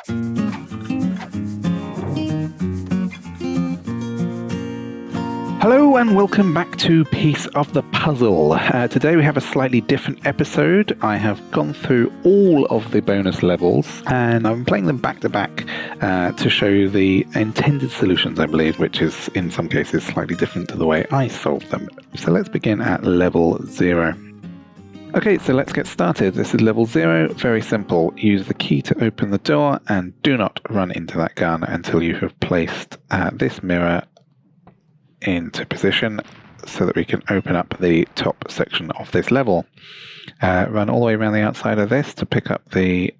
Hello and welcome back to Piece of the Puzzle. Today we have a slightly different episode. I have gone through all of the bonus levels and I'm playing them back to back to show you the intended solutions, I believe, which is in some cases slightly different to the way I solved them. So let's begin at level 0. Okay, so let's get started. This is level 0, very simple. Use the key to open the door and do not run into that gun until you have placed this mirror into position so that we can open up the top section of this level. Run all the way around the outside of this to pick up the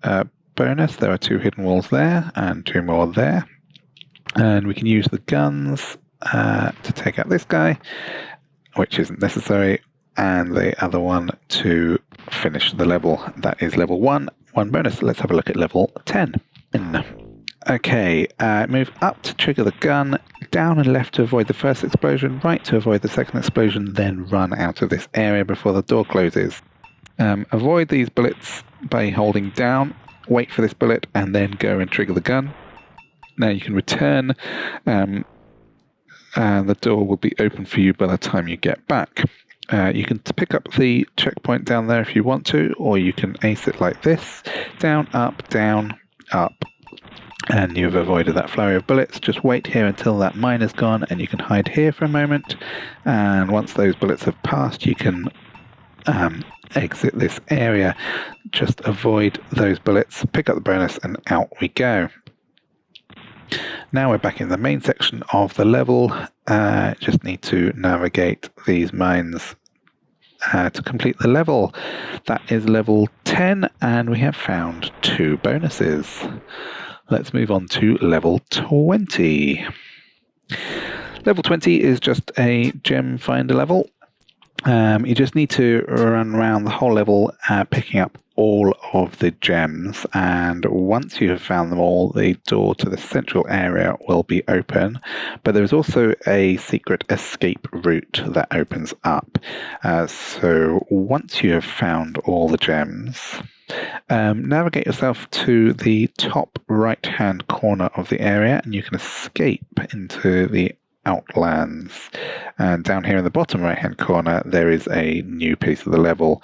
bonus. There are 2 hidden walls there and 2 more there. And we can use the guns to take out this guy, which isn't necessary, and the other one to finish the level. That is level 1. 1 bonus. Let's have a look at level 10. Okay, move up to trigger the gun, down and left to avoid the first explosion, right to avoid the second explosion, then run out of this area before the door closes. Avoid these bullets by holding down, wait for this bullet, and then go and trigger the gun. Now you can return, and the door will be open for you by the time you get back. You can pick up the checkpoint down there if you want to, or you can ace it like this, down, up, and you've avoided that flurry of bullets. Just wait here until that mine is gone and you can hide here for a moment, and once those bullets have passed you can exit this area. Just avoid those bullets, pick up the bonus, and out we go. Now we're back in the main section of the level. Just need to navigate these mines to complete the level. That is level 10 and we have found 2 bonuses. Let's move on to level 20. Level 20 is just a gem finder level. You just need to run around the whole level picking up all of the gems, and once you have found them all, the door to the central area will be open, but there's also a secret escape route that opens up. So once you have found all the gems, navigate yourself to the top right hand corner of the area and you can escape into the Outlands. And down here in the bottom right hand corner there is a new piece of the level.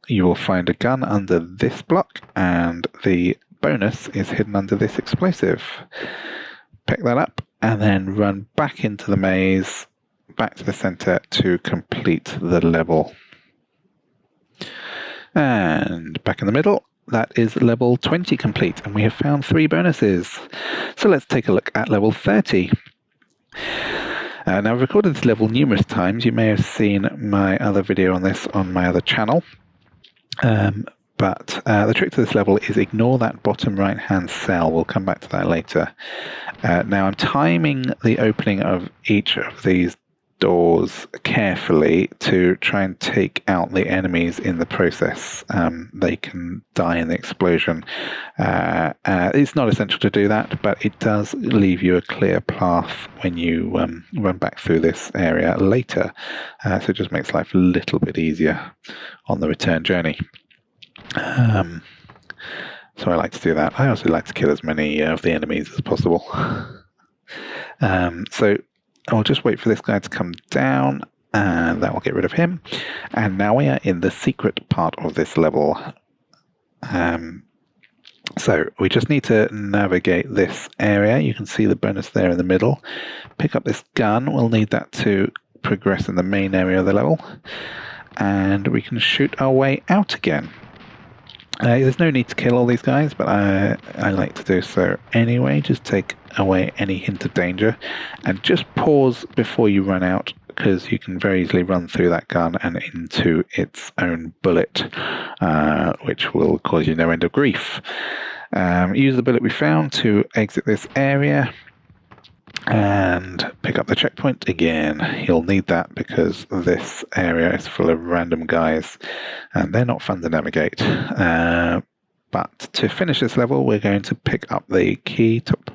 You will find a gun under this block and the bonus is hidden under this explosive. Pick that up and then run back into the maze, back to the center to complete the level. And back in the middle, that is level 20 complete, and we have found 3 bonuses. So let's take a look at level 30. Now I've recorded this level numerous times. You may have seen my other video on this on my other channel. But the trick to this level is ignore that bottom right hand cell. We'll come back to that later. Now I'm timing the opening of each of these doors carefully to try and take out the enemies in the process. They can die in the explosion. It's not essential to do that, but it does leave you a clear path when you run back through this area later. So it just makes life a little bit easier on the return journey. So I like to do that. I also like to kill as many of the enemies as possible. So I'll just wait for this guy to come down and that will get rid of him. And now we are in the secret part of this level. So we just need to navigate this area. You can see the bonus there in the middle. Pick up this gun. We'll need that to progress in the main area of the level. And we can shoot our way out again. There's no need to kill all these guys, but I like to do so anyway. Just take away any hint of danger and just pause before you run out, because you can very easily run through that gun and into its own bullet, which will cause you no end of grief. Use the bullet we found to exit this area and pick up the checkpoint again. You'll need that because this area is full of random guys and they're not fun to navigate. But to finish this level, we're going to pick up the key top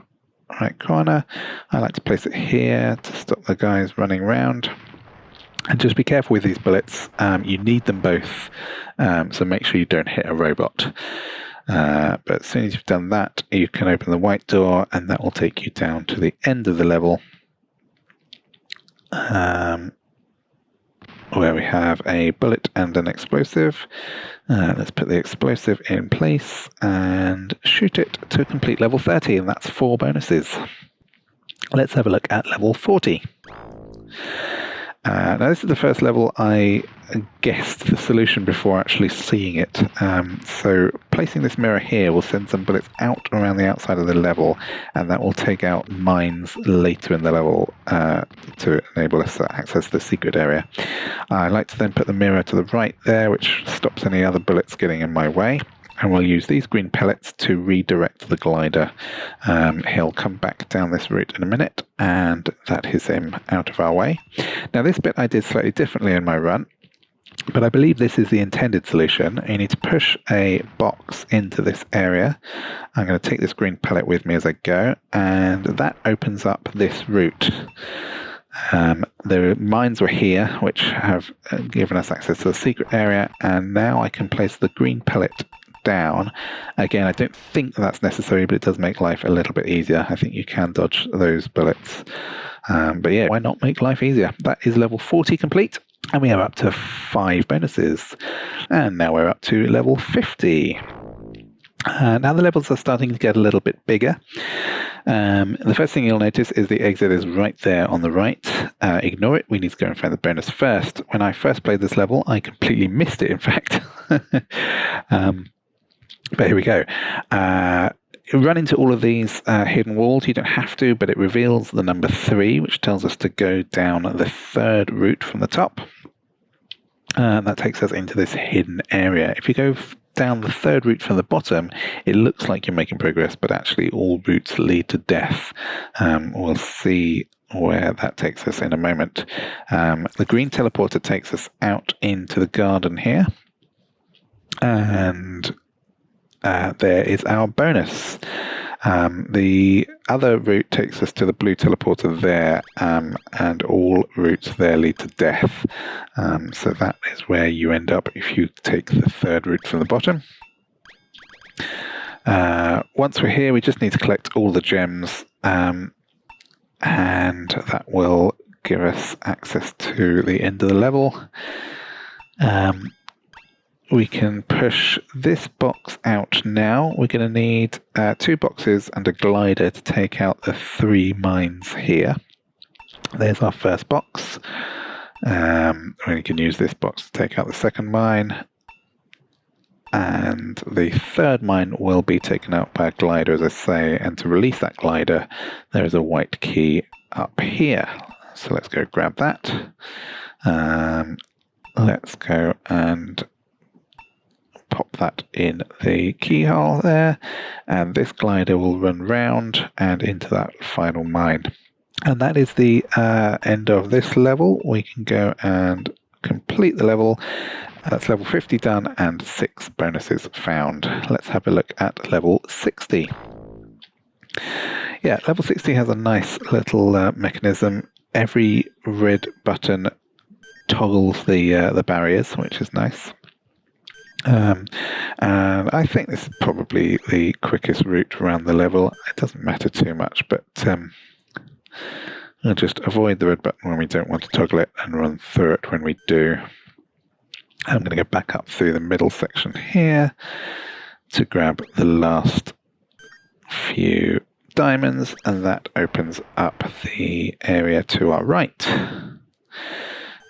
right corner. I like to place it here to stop the guys running around. And just be careful with these bullets. You need them both, so make sure you don't hit a robot. But as soon as you've done that, you can open the white door, and that will take you down to the end of the level, where we have a bullet and an explosive. Let's put the explosive in place and shoot it to complete level 30, and that's 4 bonuses. Let's have a look at level 40. Now this is the first level I guessed the solution before actually seeing it. So placing this mirror here will send some bullets out around the outside of the level, and that will take out mines later in the level to enable us to access the secret area. I like to then put the mirror to the right there, which stops any other bullets getting in my way. And we'll use these green pellets to redirect the glider. He'll come back down this route in a minute, and that is him out of our way. Now this bit I did slightly differently in my run, but I believe this is the intended solution. You need to push a box into this area. I'm going to take this green pellet with me as I go, and that opens up this route. The mines were here, which have given us access to the secret area, and now I can place the green pellet down. Again, I don't think that's necessary, but it does make life a little bit easier. I think you can dodge those bullets. But yeah, why not make life easier? That is level 40 complete, and we are up to 5 bonuses. And now we're up to level 50. Now the levels are starting to get a little bit bigger. The first thing you'll notice is the exit is right there on the right. Ignore it. We need to go and find the bonus first. When I first played this level, I completely missed it, in fact. But here we go. You run into all of these hidden walls. You don't have to, but it reveals the number 3, which tells us to go down the 3rd route from the top. That takes us into this hidden area. If you go down the 3rd route from the bottom, it looks like you're making progress, but actually all routes lead to death. We'll see where that takes us in a moment. The green teleporter takes us out into the garden here, and there is our bonus. The other route takes us to the blue teleporter there, and all routes there lead to death. So that is where you end up if you take the 3rd route from the bottom. Once we're here, we just need to collect all the gems, and that will give us access to the end of the level. We can push this box out now. We're going to need 2 boxes and a glider to take out the 3 mines here. There's our first box. We can use this box to take out the 2nd mine. And the 3rd mine will be taken out by a glider, as I say. And to release that glider, there is a white key up here. So let's go grab that. Let's go and pop that in the keyhole there, and this glider will run round and into that final mine. And that is the end of this level. We can go and complete the level. That's level 50 done and 6 bonuses found. Let's have a look at level 60. Yeah, level 60 has a nice little mechanism. Every red button toggles the barriers, which is nice. And I think this is probably the quickest route around the level. It doesn't matter too much, but we'll just avoid the red button when we don't want to toggle it and run through it when we do. I'm going to go back up through the middle section here to grab the last few diamonds, and that opens up the area to our right.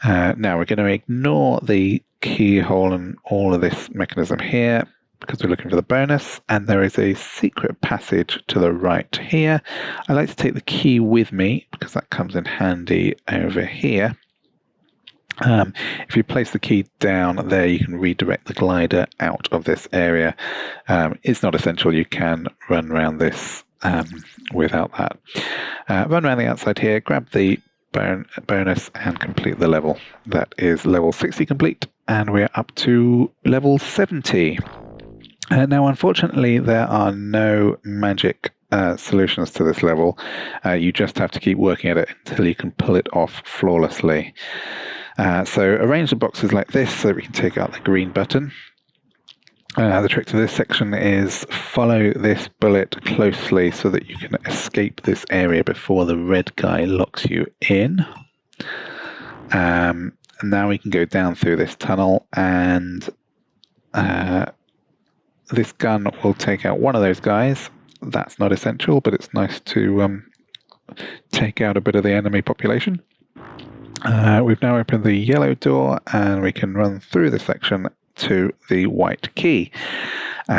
Now we're going to ignore the keyhole and all of this mechanism here because we're looking for the bonus, and there is a secret passage to the right here. I like to take the key with me because that comes in handy over here. If you place the key down there, you can redirect the glider out of this area. It's not essential. You can run around this without that. Run around the outside here, grab the bonus and complete the level. That is level 60 complete, and we're up to level 70. Now, unfortunately, there are no magic solutions to this level. You just have to keep working at it until you can pull it off flawlessly. So arrange the boxes like this so that we can take out the green button. The trick to this section is follow this bullet closely so that you can escape this area before the red guy locks you in. Now we can go down through this tunnel, and this gun will take out one of those guys. That's not essential, but it's nice to take out a bit of the enemy population. We've now opened the yellow door, and we can run through the section to the white key.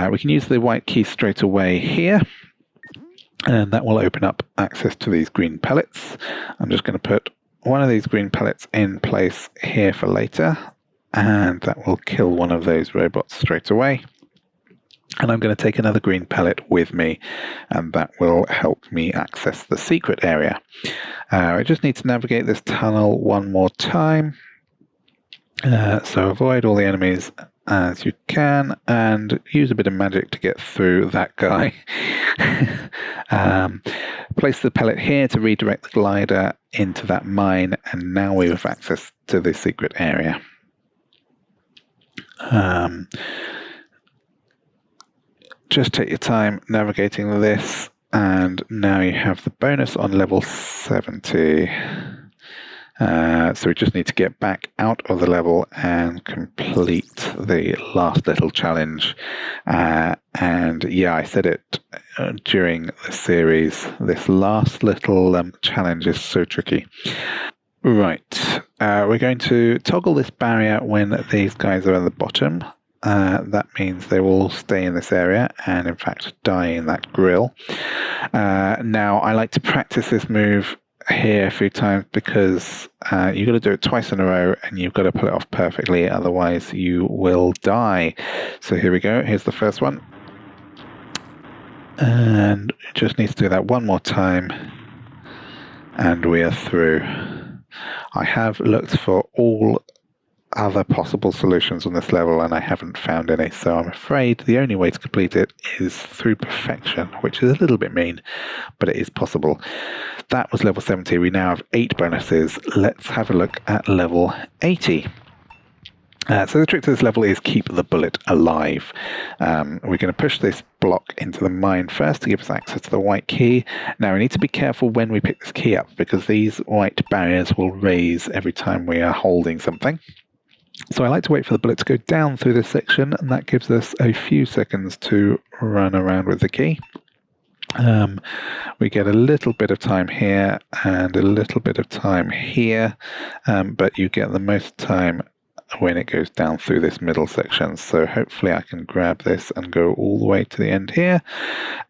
We can use the white key straight away here, and that will open up access to these green pellets. I'm just going to put one of these green pellets in place here for later, and that will kill one of those robots straight away. And I'm going to take another green pellet with me, and that will help me access the secret area. I just need to navigate this tunnel one more time. So avoid all the enemies as you can, and use a bit of magic to get through that guy. Place the pellet here to redirect the glider into that mine, and now we have access to the secret area. Just take your time navigating this, and now you have the bonus on level 70. So we just need to get back out of the level and complete the last little challenge. And yeah, I said it during the series, this last little challenge is so tricky. Right, we're going to toggle this barrier when these guys are at the bottom. That means they will stay in this area and in fact die in that grill. Now I like to practice this move here a few times because you've got to do it twice in a row and you've got to pull it off perfectly, otherwise you will die. So here we go, here's the first one. And just need to do that one more time and we are through. I have looked for all other possible solutions on this level and I haven't found any, so I'm afraid the only way to complete it is through perfection, which is a little bit mean, but it is possible. That was level 70. We now have 8 bonuses. Let's have a look at level 80. So the trick to this level is keep the bullet alive. We're going to push this block into the mine first to give us access to the white key. Now we need to be careful when we pick this key up because these white barriers will raise every time we are holding something. So I like to wait for the bullet to go down through this section, and that gives us a few seconds to run around with the key. We get a little bit of time here and a little bit of time here, but you get the most time when it goes down through this middle section. So hopefully I can grab this and go all the way to the end here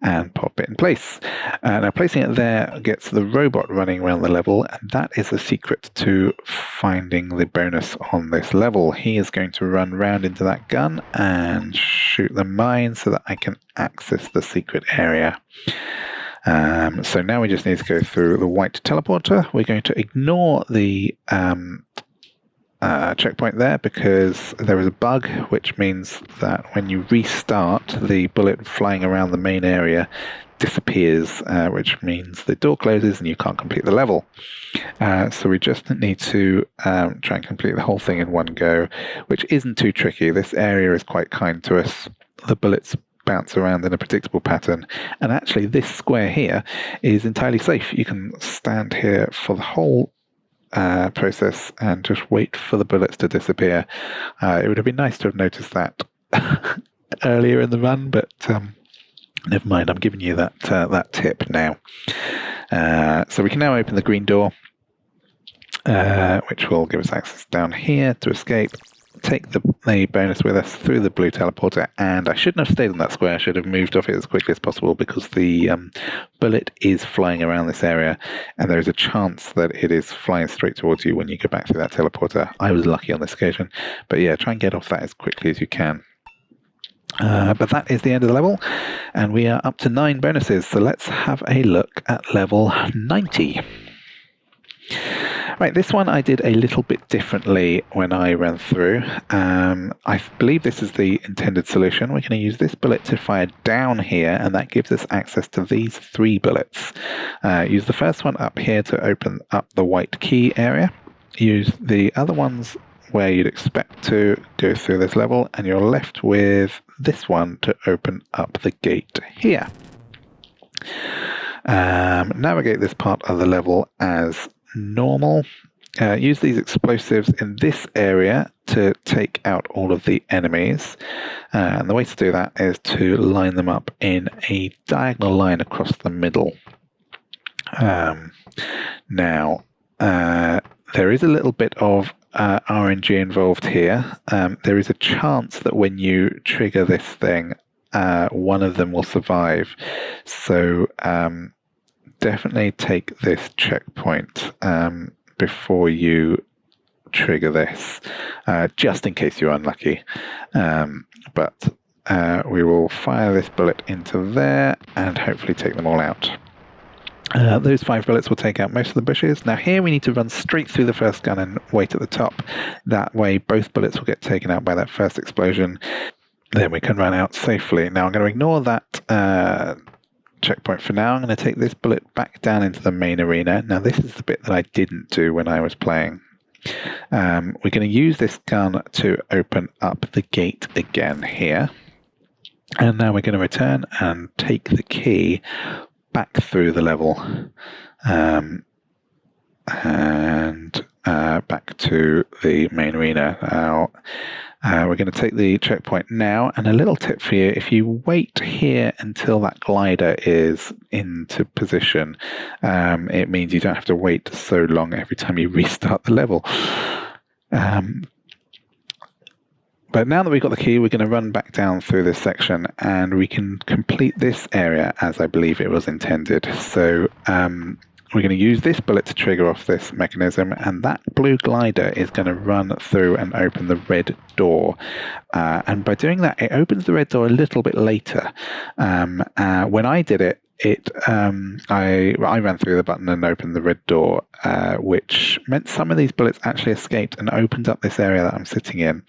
and pop it in place. Now placing it there gets the robot running around the level, and that is the secret to finding the bonus on this level. He is going to run round into that gun and shoot the mine so that I can access the secret area. So now we just need to go through the white teleporter. We're going to ignore the checkpoint there because there is a bug, which means that when you restart, the bullet flying around the main area disappears, which means the door closes and you can't complete the level. So we just need to try and complete the whole thing in one go, which isn't too tricky. This area is quite kind to us. The bullets bounce around in a predictable pattern, and actually this square here is entirely safe. You can stand here for the whole process and just wait for the bullets to disappear. It would have been nice to have noticed that earlier in the run, but never mind, I'm giving you that tip now. So we can now open the green door, which will give us access down here to escape. Take the bonus with us through the blue teleporter, and I shouldn't have stayed on that square. I should have moved off it as quickly as possible because the bullet is flying around this area and there is a chance that it is flying straight towards you when you go back through that teleporter. I was lucky on this occasion, but yeah, try and get off that as quickly as you can. But that is the end of the level, and we are up to 9 bonuses, so let's have a look at level 90. Right, this one I did a little bit differently when I ran through. I believe this is the intended solution. We're going to use this bullet to fire down here, and that gives us access to these 3 bullets. Use the first one up here to open up the white key area. Use the other ones where you'd expect to go through this level, and you're left with this one to open up the gate here. Navigate this part of the level as normal. Use these explosives in this area to take out all of the enemies. And the way to do that is to line them up in a diagonal line across the middle. Now, there is a little bit of RNG involved here. There is a chance that when you trigger this thing, one of them will survive. So definitely take this checkpoint before you trigger this, just in case you're unlucky. But we will fire this bullet into there and hopefully take them all out. Those 5 bullets will take out most of the bushes. Now here we need to run straight through the first gun and wait at the top. That way both bullets will get taken out by that first explosion. Then we can run out safely. Now I'm going to ignore that checkpoint for now. I'm going to take this bullet back down into the main arena. Now this is the bit that I didn't do when I was playing. We're going to use this gun to open up the gate again here. And now we're going to return and take the key back through the level and back to the main arena. Now we're going to take the checkpoint now, and a little tip for you: if you wait here until that glider is into position, it means you don't have to wait so long every time you restart the level. But now that we've got the key, we're going to run back down through this section and we can complete this area as I believe it was intended. So we're going to use this bullet to trigger off this mechanism, and that blue glider is going to run through and open the red door. And by doing that, it opens the red door a little bit later. When I did it, I ran through the button and opened the red door, which meant some of these bullets actually escaped and opened up this area that I'm sitting in,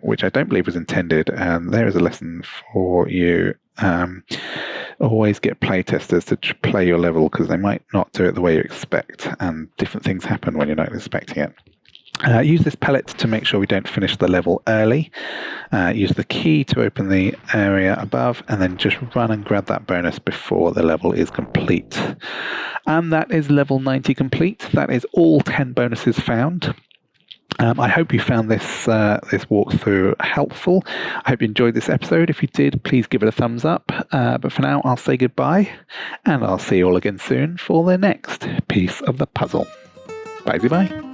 which I don't believe was intended. And there is a lesson for you. Always get playtesters to play your level, because they might not do it the way you expect, and different things happen when you're not expecting it. Use this pellet to make sure we don't finish the level early. Use the key to open the area above, and then just run and grab that bonus before the level is complete. And that is level 90 complete. That is all 10 bonuses found. I hope you found this walkthrough helpful. I hope you enjoyed this episode. If you did, please give it a thumbs up. But for now, I'll say goodbye, and I'll see you all again soon for the next piece of the puzzle. Bye-bye.